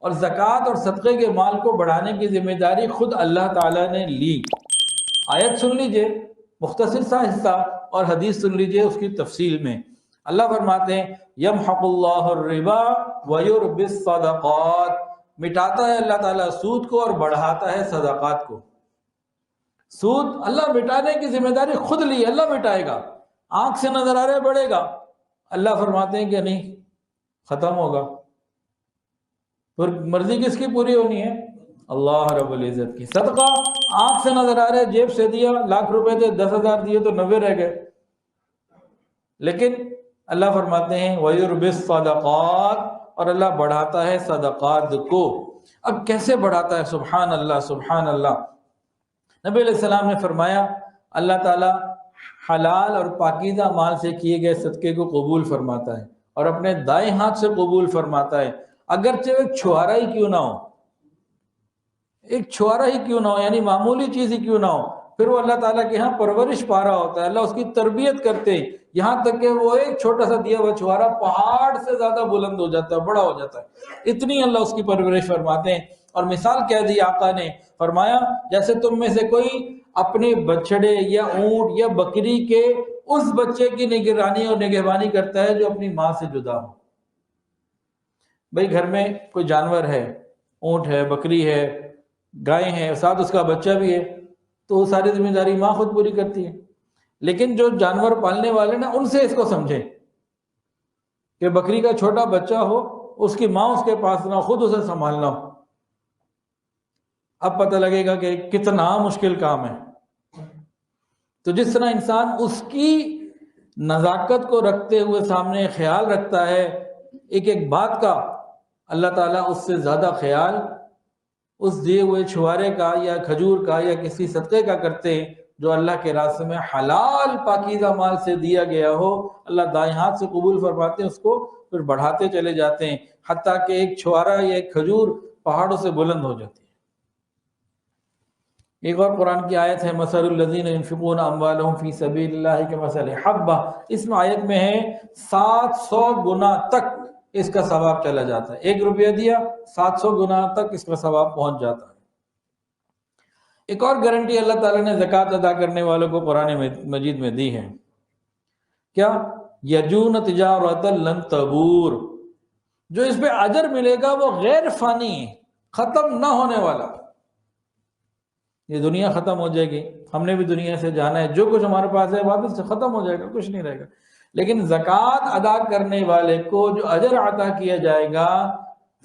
اور زکوٰۃ اور صدقے کے مال کو بڑھانے کی ذمہ داری خود اللہ تعالیٰ نے لی۔ آیت سن لیجئے مختصر سا حصہ، اور حدیث سن لیجئے اس کی تفصیل میں۔ اللہ فرماتے ہیں یمحق اللہ الربا ویربی الصدقات، مٹاتا ہے اللہ تعالیٰ سود کو اور بڑھاتا ہے صدقات کو۔ سود اللہ مٹانے کی ذمہ داری خود لی، اللہ مٹائے گا، آنکھ سے نظر آ رہا ہے بڑھے گا، اللہ فرماتے ہیں کہ نہیں ختم ہوگا۔ پھر مرضی کس کی پوری ہونی ہے؟ اللہ رب العزت کی۔ صدقہ آنکھ سے نظر آ رہا ہے، جیب سے دیا، لاکھ روپے تھے 10,000 دیے تو 90 رہ گئے، لیکن اللہ فرماتے ہیں وَيُرْبِي الصَّدَقَاتِ، اور اللہ بڑھاتا ہے صدقات کو۔ اب کیسے بڑھاتا ہے؟ سبحان اللہ سبحان اللہ۔ نبی علیہ السلام نے فرمایا اللہ تعالیٰ حلال اور پاکیزہ مال سے کیے گئے صدقے کو قبول فرماتا ہے اور اپنے دائیں ہاتھ سے قبول فرماتا ہے، اگرچہ ایک چھوارا ہی کیوں نہ ہو، ایک چھوارا ہی کیوں نہ ہو، یعنی معمولی چیز ہی کیوں نہ ہو، پھر وہ اللہ تعالیٰ کے ہاں پرورش پا رہا ہوتا ہے، اللہ اس کی تربیت کرتے ہیں، یہاں تک کہ وہ ایک چھوٹا سا دیا ہوا چھوارا پہاڑ سے زیادہ بلند ہو جاتا ہے، بڑا ہو جاتا ہے، اتنی اللہ اس کی پرورش فرماتے ہیں۔ اور مثال کہہ دی آقا نے، فرمایا جیسے تم میں سے کوئی اپنے بچڑے یا اونٹ یا بکری کے اس بچے کی نگرانی اور نگہبانی کرتا ہے جو اپنی ماں سے جدا ہو۔ بھئی گھر میں کوئی جانور ہے، اونٹ ہے، بکری ہے، گائے ہیں، ساتھ اس کا بچہ بھی ہے، تو وہ ساری ذمہ داری ماں خود پوری کرتی ہے، لیکن جو جانور پالنے والے نا ان سے اس کو سمجھے کہ بکری کا چھوٹا بچہ ہو، اس کی ماں اس کے پاس نہ ہو، خود اسے سنبھالنا ہو، اب پتہ لگے گا کہ کتنا مشکل کام ہے۔ تو جس طرح انسان اس کی نزاکت کو رکھتے ہوئے سامنے خیال رکھتا ہے ایک ایک بات کا، اللہ تعالیٰ اس سے زیادہ خیال اس دیے ہوئے چھوارے کا یا کھجور کا یا کسی صدقے کا کرتے ہیں جو اللہ کے راستے میں حلال پاکیزہ مال سے دیا گیا ہو، اللہ دائیں ہاتھ سے قبول فرماتے ہیں، اس کو پھر بڑھاتے چلے جاتے ہیں، حتیٰ کہ ایک چھوارا یا ایک کھجور پہاڑوں سے بلند ہو جاتی ہے۔ ایک اور قرآن کی آیت ہے مثل الذین ينفقون اموالهم فی سبیل اللہ کمثل حبہ، اس میں آیت میں ہے 700 گنا تک اس کا ثواب چلا جاتا ہے، 1 روپیہ دیا 700 گنا تک اس کا ثواب پہنچ جاتا ہے۔ ایک اور گارنٹی اللہ تعالیٰ نے زکوٰۃ ادا کرنے والوں کو قرآن مجید میں دی ہے، کیا؟ یرجون تجارۃ لن تبور، جو اس پہ اجر ملے گا وہ غیر فانی ہے، ختم نہ ہونے والا۔ یہ دنیا ختم ہو جائے گی، ہم نے بھی دنیا سے جانا ہے، جو کچھ ہمارے پاس ہے واپس سے ختم ہو جائے گا، کچھ نہیں رہے گا، لیکن زکوٰۃ ادا کرنے والے کو جو اجر عطا کیا جائے گا،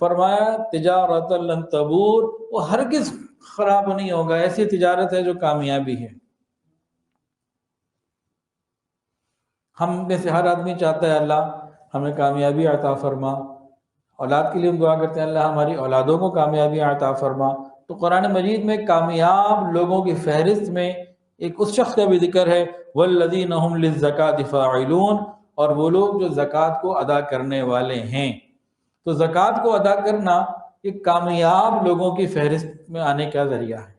فرمایا تجارت لن تبور، وہ ہرگز خراب نہیں ہوگا، ایسی تجارت ہے جو کامیابی ہے۔ ہم میں سے ہر آدمی چاہتا ہے اللہ ہمیں کامیابی عطا فرما، اولاد کے لیے ہم دعا کرتے ہیں اللہ ہماری اولادوں کو کامیابی عطا فرما۔ تو قرآن مجید میں کامیاب لوگوں کی فہرست میں ایک اس شخص کا بھی ذکر ہے والذین هم للزکاۃ فاعلون، اور وہ لوگ جو زکوٰۃ کو ادا کرنے والے ہیں۔ تو زکوٰۃ کو ادا کرنا ایک کامیاب لوگوں کی فہرست میں آنے کا ذریعہ ہے۔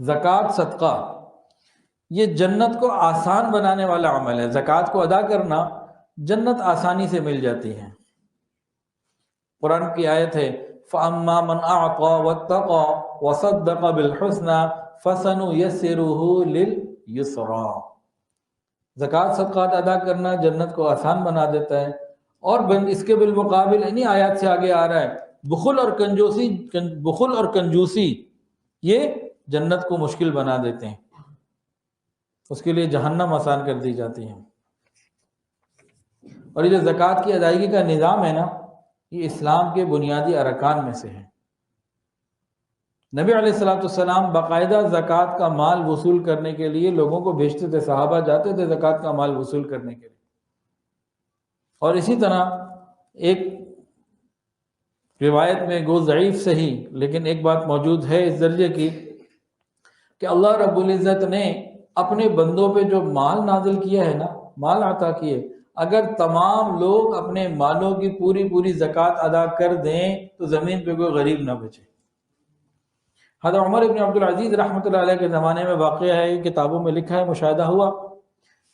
زکوٰۃ صدقہ یہ جنت کو آسان بنانے والا عمل ہے، زکوٰۃ کو ادا کرنا جنت آسانی سے مل جاتی ہے۔ قرآن کی آیت ہے فَأَمَّا مَنْ أَعْطَى وَاتَّقَى وَصَدَّقَ بِالْحُسْنَى فَسَنُيَسِّرُهُ لِلْيُسْرَى، زکوٰۃ صدقات ادا کرنا جنت کو آسان بنا دیتا ہے، اور اس کے بالمقابل انہی آیات سے آگے آ رہا ہے بخل اور کنجوسی یہ جنت کو مشکل بنا دیتے ہیں، اس کے لیے جہنم آسان کر دی جاتی ہے۔ اور یہ جو زکوٰۃ کی ادائیگی کا نظام ہے نا، یہ اسلام کے بنیادی ارکان میں سے ہے۔ نبی علیہ السلام باقاعدہ زکوٰۃ کا مال وصول کرنے کے لیے لوگوں کو بھیجتے تھے، صحابہ جاتے تھے زکوٰۃ کا مال وصول کرنے کے لیے۔ اور اسی طرح ایک روایت میں گو ضعیف صحیح لیکن ایک بات موجود ہے اس درجے کی کہ اللہ رب العزت نے اپنے بندوں پہ جو مال نازل کیا ہے نا، مال عطا کیے، اگر تمام لوگ اپنے مالوں کی پوری زکوٰۃ ادا کر دیں تو زمین پہ کوئی غریب نہ بچے۔ حضرت عمر بن عبدالعزیز رحمۃ اللہ علیہ کے زمانے میں واقعہ ہے، کتابوں میں لکھا ہے، مشاہدہ ہوا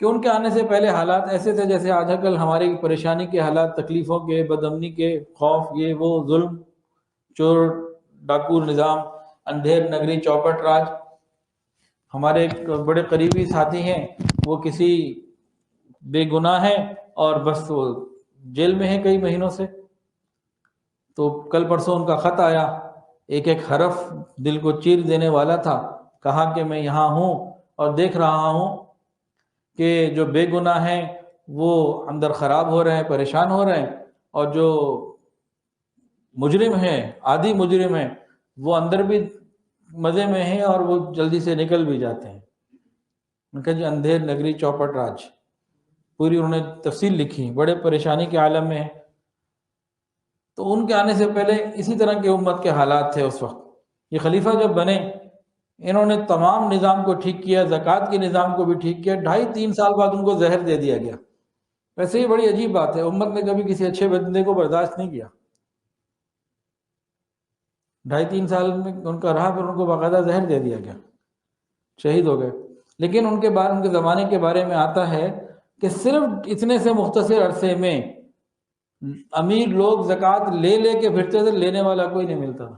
کہ ان کے آنے سے پہلے حالات ایسے تھے جیسے آج کل ہماری پریشانی کے حالات، تکلیفوں کے، بد امنی کے، خوف، یہ وہ، ظلم، چور ڈاکو نظام، اندھیر نگری چوپٹ راج۔ ہمارے ایک بڑے قریبی ساتھی ہیں، وہ کسی بے گناہ ہیں اور بس وہ جیل میں ہیں کئی مہینوں سے۔ تو کل پرسوں ان کا خط آیا، ایک ایک حرف دل کو چیر دینے والا تھا۔ کہا کہ میں یہاں ہوں اور دیکھ رہا ہوں کہ جو بے گناہ ہیں وہ اندر خراب ہو رہے ہیں، پریشان ہو رہے ہیں، اور جو مجرم ہیں، عادی مجرم ہیں، وہ اندر بھی مزے میں ہیں اور وہ جلدی سے نکل بھی جاتے ہیں۔ میں کہا جی اندھیر نگری چوپٹ راج، پوری انہوں نے تفصیل لکھی، بڑے پریشانی کے عالم میں ہیں۔ تو ان کے آنے سے پہلے اسی طرح کے امت کے حالات تھے اس وقت۔ یہ خلیفہ جب بنے، انہوں نے تمام نظام کو ٹھیک کیا، زکوٰۃ کے نظام کو بھی ٹھیک کیا۔ 2.5-3 سال بعد ان کو زہر دے دیا گیا۔ ویسے یہ بڑی عجیب بات ہے، امت نے کبھی کسی اچھے بندے کو برداشت نہیں کیا۔ 2.5-3 سال میں ان کا رہا، پھر ان کو باقاعدہ زہر دے دیا گیا، شہید ہو گئے۔ لیکن ان کے بعد، ان کے زمانے کے بارے میں آتا ہے کہ صرف اتنے سے مختصر عرصے میں امیر لوگ زکوٰۃ لے لے کے پھرتے تھے، لینے والا کوئی نہیں ملتا تھا۔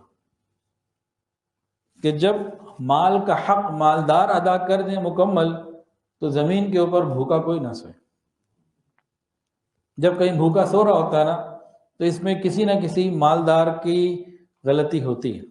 کہ جب مال کا حق مالدار ادا کر دیں مکمل، تو زمین کے اوپر بھوکا کوئی نہ سوئے۔ جب کہیں بھوکا سو رہا ہوتا ہے نا، تو اس میں کسی نہ کسی مالدار کی غلطی ہوتی ہے۔